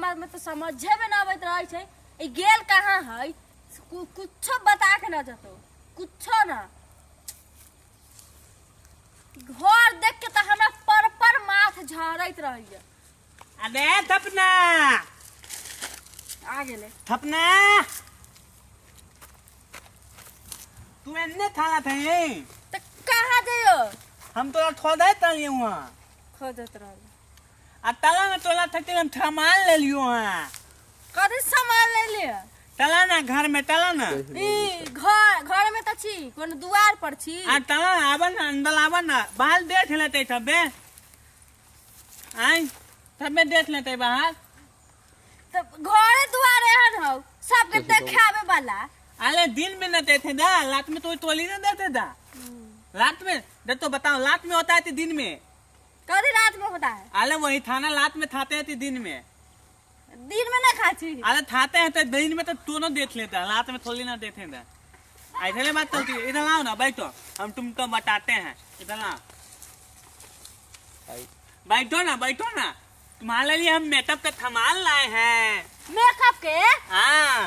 बाद में तो समझे में ना आवत रही छे ई गेल कहाँ है कुछ बता के ना जतो कुछ ना घर देख के तो हमरा पर माथ झाड़त रही है। अरे थपना आ गेले थपना तू एन्ने थाला थे तो कहाँ जइयो हम तोरा खोदे तलिए वहां खोदत रह आ तला में तोला थके हम सामान ले लियो हां कथी सामान ले लिया तला ना घर में तला ना ई घर में तो छी कोन द्वार पर छी आ तला आवन ना अंदर आवन ना बाहर देख लेते सबे आई सबे देख लेते बाहर तो घरे द्वार एहन हो सबके देखावे वाला अरे दिन में न देते दा रात में तो तोली न देते दा रात में दे तो बताओ रात में होता है दिन में कभी रात में होता है अरे वही थाना रात में थाते हैं दिन में ना खाती अरे थाते हैं तो दिन में तो दोनों देख लेता है रात में थोड़ी ना देते दा ऐसे बात चलती है। इधर आओ ना बैठो हम तुमको बताते हैं इधर आओ बैठो ना तुम्हारे लिए हम मेकअप का सामान लाए हैं। मेकअप के हाँ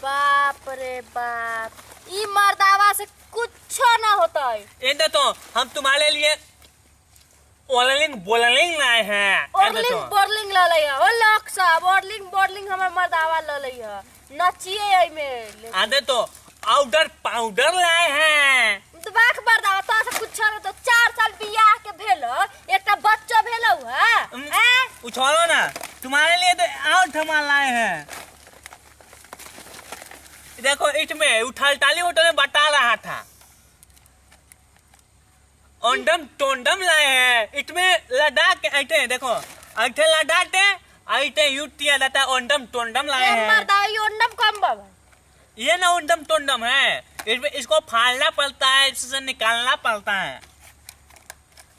बाप रे बाप ई मर्दावा से कुछ ना होता है। ये तो हम तुम्हारे लिए बोलिंग लाए हैं बोर्लिंग ले लिया ओ लक साहब बोर्लिंग हमर मर्दावा ले लिया नचिए आई में आदे तो पाउडर लाए हैं तो बाख मर्दावा तो से कुछ ना तो 4 साल बियाह के भेलो एकटा बच्चा भेलो है उछालो ना तुम्हारे लिए तो और सामान लाए हैं। देखो इसमें उठाल होटल में बता रहा था ओंडम टोंडम लाए हैं इसमें लद्दाख ऐटे देखो ऐटे लद्दाख ऐटे यूटिया रहता ओंडम टोंडम लाए हैं। मर्दाई ओंडम कम बाबा ये ना ओंडम टोंडम है इसमें इसको फाड़ना पड़ता है इससे निकालना पड़ता है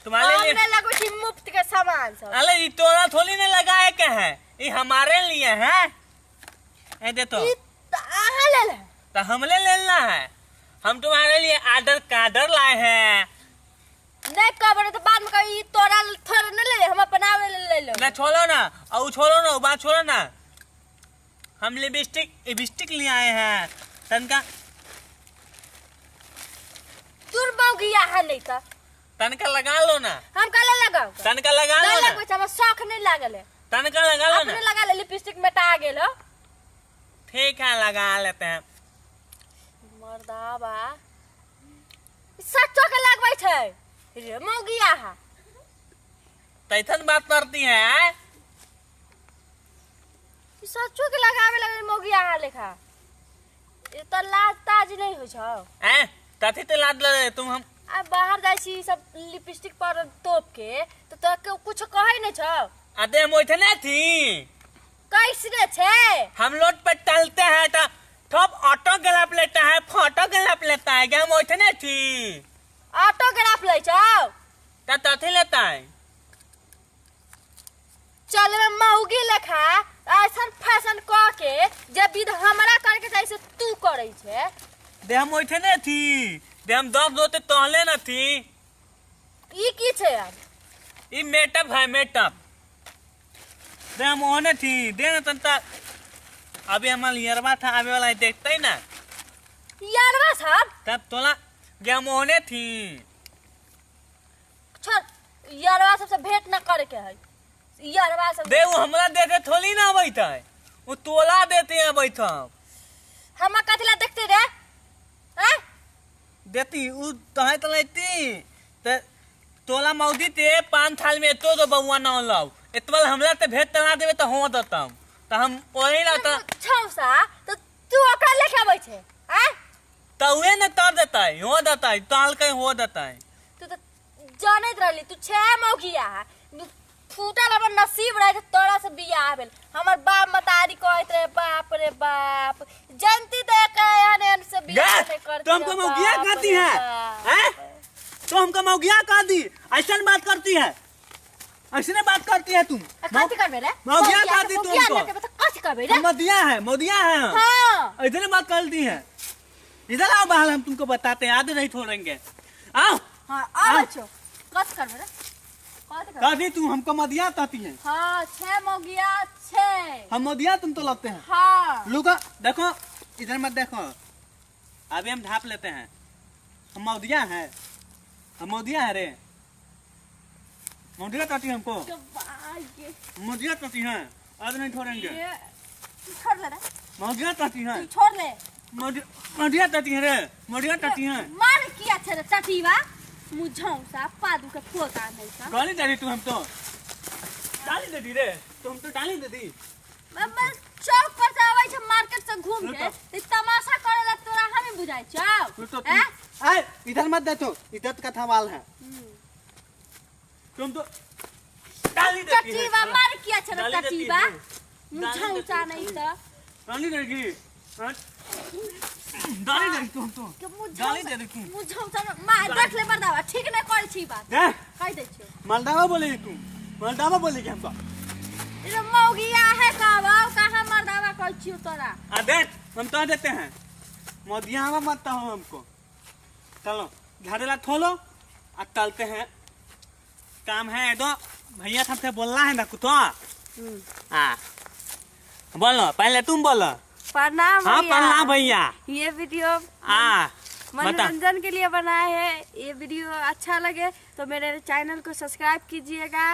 तुम्हारे लिए हमने लगो कि मुफ्त के सामान सब अरे ये तोरा थोड़ी ने लगाए के है ये हमारे लिए है ये दे तो हमले लेना है हम तुम्हारे लिए आर्डर कार्डर लाए हैं। नहीं कबर तो बाद में कहीं तोरा थोड़ा न ले हम अपना ले लो ना छोड़ो ना और छोड़ो ना बात छोड़ो ना हम लिपस्टिक ले आए हैं तनका तुरबाऊ गया है नहीं तो तनका लगा लो ना हम काला लगाओ तनका लगा लो ना लगवे हम शौक नहीं लागल है तनका लगा लो ना अपने लगा ले लिपस्टिक मेटा गेलो ठीक है लगा लेते हैं। मर्दावा सच्चो के लगबै छै रे मौगिया है तैथन बात करती है सच्चो के लगावे लगे मौगिया है लेखा ये तो लाज ताज नहीं हो छौ हैं कथी ते लाद ले तुम हम अब बाहर जाई छी सब लिपस्टिक पर तोप के तो कुछ कहे नहीं छौ अदे हम ओइठने थी कैसे छे हम लोग पे टलते हैं तो ठोप ऑटोग्राफ लेता है फोटोग्राफ लेता है क्या हम ओइठने थी ऑटोग्राफ ले छौ तो तथी लेता है चल में मौगी लेखा ऐसा फैशन क के जब विध हमरा करके जैसे तू करे छे दे हम ओइठने थी दे हम 10 दोते तहले न थी ई की छे यार ई मेटअप है मेटअप दे हम ओने थी दे न तंता अभी हमार यरवा था आवे वाला देखते ही ना यारवा साहब तब तोला हम ओने थी छोड़ यारवा सबसे भेंट न करे के है यारवा सब दे वो हमरा देते थोड़ी ना बैठा है वो तोला देते हैं बैठा हम कथला देखते रे हैं देती उ तहे तो लेती ते तोला मौदी ते 5 थाल में तो बउआ ना लाओ इतवल हमरा ते भेंट तना देवे तो हो देता तो हम ओही ना तो छौसा तो तू ओकरा लेके आबै छे हैं तो वे न तर देता है हो देता है ताल कहीं हो देता है तू तो जानत रहली तू छे मौगिया फूटल हमर नसीब रहे तोरा से बियाह भेल हमर बाप मतारी कहत रहे बाप रे बाप जनती तो कहन से बियाह नहीं करती तुमको मौगिया कहती है हैं तो हमको मौगिया कह दी ऐसा बात करती है ऐसे बात करती है तुम कथी करबे रे मौगिया कह दी तुमको कथी करबे रे मोदिया है हां ऐसे बात करती है इधर आओ बाहर हम तुमको बताते हैं आधे नहीं छोड़ेंगे आओ हां आओ बच्चों कथी करबे रे कभी तू हमको मदिया कहती है। हाँ 6 मौगिया 6। हम मदिया तुम तो लगते हैं। हाँ लुका देखो इधर मत देखो, अभी हम ढाप लेते हैं। हम मौदिया है, हम मौदिया है रे। मौदिया कहती है हमको, मौदिया कहती है। आज नहीं छोड़ेंगे। छोड़ ले रे। मौदिया कहती है, छोड़ ले। मौदिया कहती है रे, मौदिया कहती है। मार किया छे रे चटीवा मुझाऊ सा पादू के फोका नहीं सा। गाली दे दी तू, हम तो डाली दे दी रे, तुम तो डाली दे दी। मैं चौक पर से आवे छे मार्केट से घूम के ते तमाशा करेला तोरा हमें बुझाई छौ। ए इधर मत दे, तो इधर का सवाल है। तुम तो डाली दे दी। चटीवा मार किया छे रे चटीवा मुझाऊ सा नहीं सा। डाली देगी, डाली दे तू, हम तो डाली दे तू। मुझाऊ सा मार देख ले बरदावा ठीक नहीं करे छी बात। देख कह दे छौ मालदावा बोलेगी तू, मालदावा बोलेगी हमको। ये मौगिया है कहवा कहां मर्दावा कह छियो तोरा। आ देख हम तो देते हैं, मोदिया मत हो हमको। चलो झाड़ेला खोलो आ चलते हैं, काम है दो। भैया हमसे बोलना है ना कुछ। हाँ बोलो, पहले तुम बोलो। प्रणाम हाँ भैया। प्रणाम भैया। ये वीडियो हाँ मनोरंजन के लिए बनाए हैं। ये वीडियो अच्छा लगे तो मेरे चैनल को सब्सक्राइब कीजिएगा।